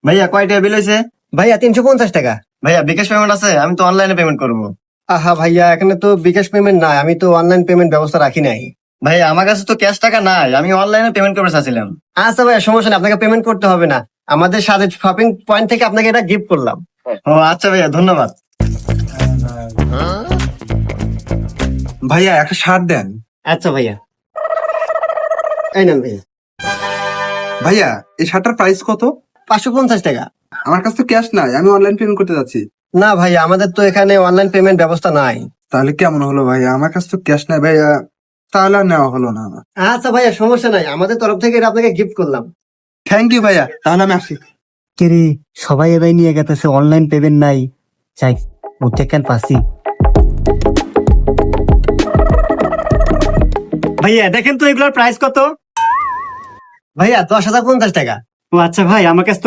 ভাইয়া কয়টা বিল হয়েছে? ভাইয়া 350 টাকা। ভাইয়া বিকাশ পেমেন্ট আছে? আমি তো অনলাইনে পেমেন্ট করবো। আহা ভাইয়া, এখানে তো বিকাশ পেমেন্ট নাই, আমি তো অনলাইন পেমেন্ট ব্যবস্থা রাখি নাই। ভাইয়া আমার কাছে তো ক্যাশ টাকা নাই, আমি অনলাইনে পেমেন্ট করতে চাচ্ছিলাম। আচ্ছা ভাইয়া, সমস্যা নেই, আপনাকে পেমেন্ট করতে হবে না। আমাদের সাথে শপিং পয়েন্ট থেকে আপনাকে এটা গিফট করলাম। ও আচ্ছা ভাইয়া, ধন্যবাদ। ভাইয়া একটা শার্ট দেন। আচ্ছা ভাইয়া, এই নেন ভাইয়া। ভাইয়া এই শার্টটার প্রাইস কত? 550 টাকা। আমার কাছে তো ক্যাশ নাই, আমি অনলাইন পেমেন্ট করতে যাচ্ছি। না ভাইয়া, আমাদের তো এখানে অনলাইন পেমেন্ট ব্যবস্থা নাই। তাহলে কেমন হলো ভাইয়া? আমার কাছে তো ক্যাশ নাই ভাইয়া, তাহলে আর নেওয়া হলো না। আচ্ছা ভাইয়া, সমস্যা নাই, আমাদের তরফ থেকে এটা আপনাকে গিফট করলাম। থ্যাংক ইউ ভাইয়া, তাহলে আমি আসি। কেরে সবাই এবার নিয়ে গেতেছে, অনলাইন পেমেন্ট নাই। চাই মুখে কেন পাসি। ভাইয়া দেখেন তো এগুলোর প্রাইস কত? ভাইয়া 10,050 টাকা। ও আচ্ছা ভাই, আমার কাছে